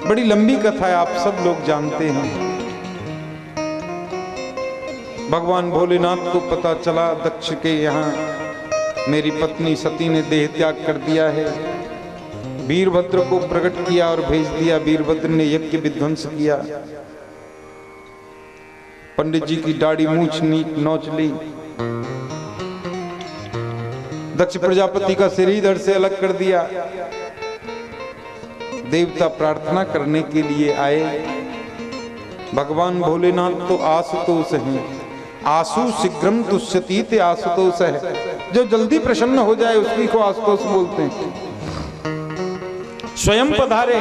बड़ी लंबी कथा है, आप सब लोग जानते हैं। भगवान भोलेनाथ को पता चला दक्ष के यहाँ मेरी पत्नी सती ने देह त्याग कर दिया है। वीरभद्र को प्रकट किया और भेज दिया। वीरभद्र ने यज्ञ विध्वंस किया। पंडित जी की दाढ़ी मूछ नोच ली। दक्ष प्रजापति का सिर इधर से अलग कर दिया। देवता प्रार्थना करने के लिए आए। भगवान भोलेनाथ तो आशुतोष हैं। आशु शीघ्रम तुष्यति ते आशुतोष है, जो जल्दी प्रसन्न हो जाए उसकी को आशुतोष बोलते हैं। स्वयं पधारे,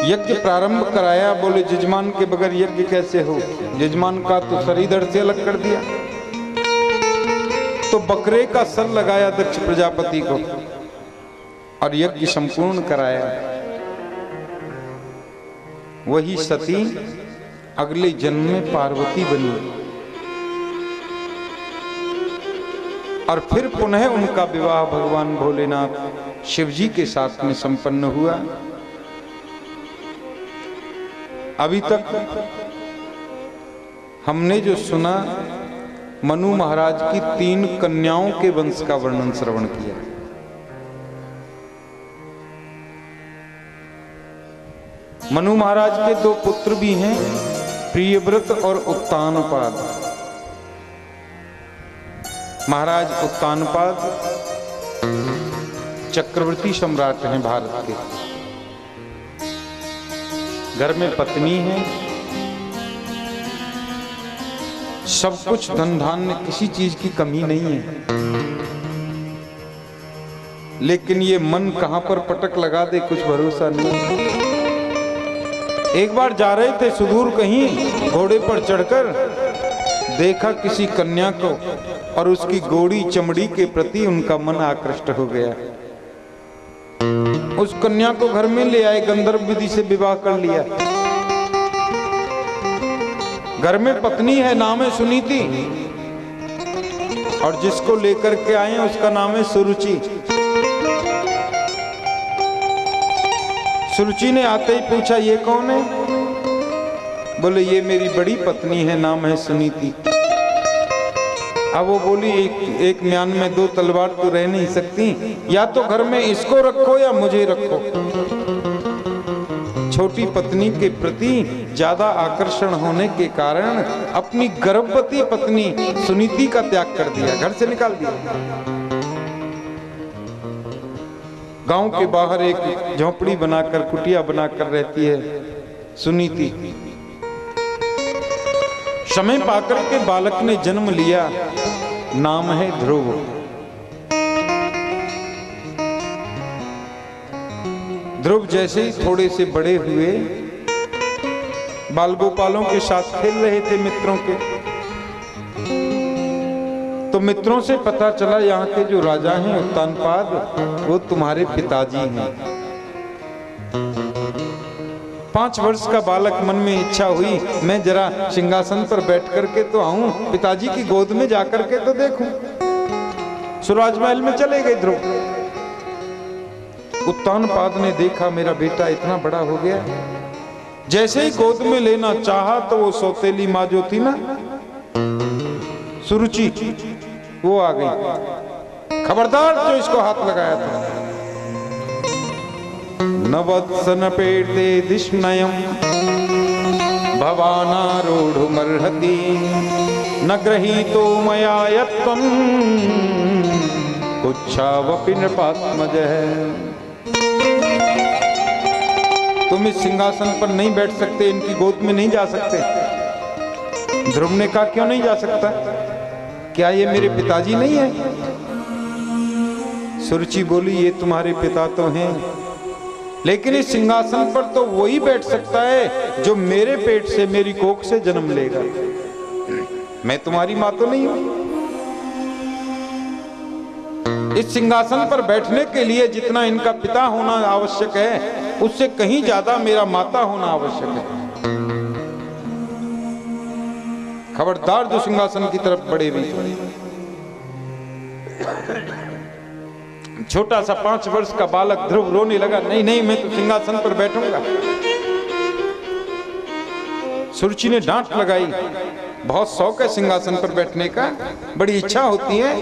यज्ञ प्रारंभ कराया। बोले जजमान के बगैर यज्ञ कैसे हो? जजमान का तो सर इधर से अलग कर दिया। तो बकरे का सर लगाया दक्ष प्रजापति को और यज्ञ संपूर्ण कराया। वही सती अगले जन्म में पार्वती बनी और फिर पुनः उनका विवाह भगवान भोलेनाथ शिवजी के साथ में संपन्न हुआ। अभी तक हमने जो सुना, मनु महाराज की 3 कन्याओं के वंश का वर्णन श्रवण किया। मनु महाराज के 2 पुत्र भी हैं, प्रियव्रत और उत्तानपाद। महाराज उत्तानपाद चक्रवर्ती सम्राट हैं भारत के। घर में पत्नी है, सब कुछ धन धान्य, किसी चीज की कमी नहीं है। लेकिन ये मन कहां पर पटक लगा दे कुछ भरोसा नहीं। एक बार जा रहे थे सुदूर कहीं, घोड़े पर चढ़कर देखा किसी कन्या को और उसकी गोरी चमड़ी के प्रति उनका मन आकृष्ट हो गया। उस कन्या को घर में ले आए, गंधर्व विधि से विवाह कर लिया। घर में पत्नी है, नाम है सुनीति, और जिसको लेकर के आए उसका नाम है सुरुचि। सुरुचि ने आते ही पूछा ये कौन है? बोले ये मेरी बड़ी पत्नी है, नाम है सुनीति। अब वो बोली एक म्यान में 2 तलवार तो रह नहीं सकती, या तो घर में इसको रखो या मुझे रखो। छोटी पत्नी के प्रति ज्यादा आकर्षण होने के कारण अपनी गर्भवती पत्नी सुनीति का त्याग कर दिया, घर से निकाल दिया। गांव के बाहर एक झोंपड़ी बनाकर, कुटिया बनाकर रहती है सुनीति। समय पाकर के बालक ने जन्म लिया, नाम है ध्रुव। ध्रुव जैसे ही थोड़े से बड़े हुए, बाल गोपालों के साथ खेल रहे थे मित्रों के, तो मित्रों से पता चला यहाँ के जो राजा हैं उत्तानपाद, वो तुम्हारे पिताजी हैं। 5 वर्ष का बालक, मन में इच्छा हुई मैं जरा सिंहासन पर बैठ करके तो आऊं, पिताजी की गोद में जाकर के तो देखूं। सुराज महल में चले गए ध्रुव। उत्तानपाद ने देखा मेरा बेटा इतना बड़ा हो गया। जैसे ही गोद में लेना चाहा तो वो सौतेली माँ जो थी ना सुरुचि, वो आ गई। खबरदार जो इसको हाथ लगाया था। नवत्सन पेटे दिष्णयम भवानारूढ़मर्हति न गृहीतो मया यत्त्वं कुच्छावपि नृपात्मजः। तुम इस सिंहासन पर नहीं बैठ सकते, इनकी गोद में नहीं जा सकते। ध्रुव ने कहा क्यों नहीं जा सकता? क्या ये मेरे पिताजी नहीं है? सुरुचि बोली ये तुम्हारे पिता तो हैं, लेकिन इस सिंहासन पर तो वही बैठ सकता है जो मेरे पेट से, मेरी कोख से जन्म लेगा। मैं तुम्हारी मां तो नहीं हूं। इस सिंहासन पर बैठने के लिए जितना इनका पिता होना आवश्यक है, उससे कहीं ज्यादा मेरा माता होना आवश्यक है। खबरदार जो सिंहासन की तरफ बढ़े भी। छोटा सा 5 वर्ष का बालक ध्रुव रोने लगा, नहीं नहीं मैं तो सिंहासन पर बैठूंगा। सुरुचि ने डांट लगाई, बहुत शौक है सिंहासन पर बैठने का, बड़ी इच्छा होती है,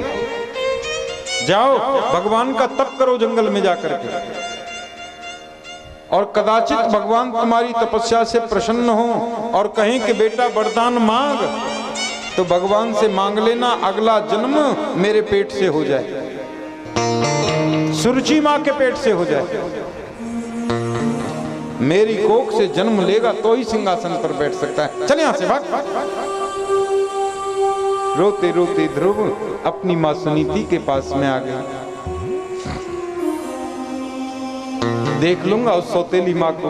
जाओ भगवान का तप करो जंगल में जाकर के, और कदाचित भगवान तुम्हारी तपस्या से प्रसन्न हो और कहें कि बेटा वरदान मांग, तो भगवान से मांग लेना अगला जन्म मेरे पेट से हो जाए, सुरुचि मां के पेट से हो जाए, मेरी कोख से जन्म लेगा तो ही सिंहासन पर बैठ सकता है। चल यहां से भाग। रोते रोते ध्रुव अपनी मां सुनीति के पास में आ गए। देख लूंगा उस सौतेली मां को।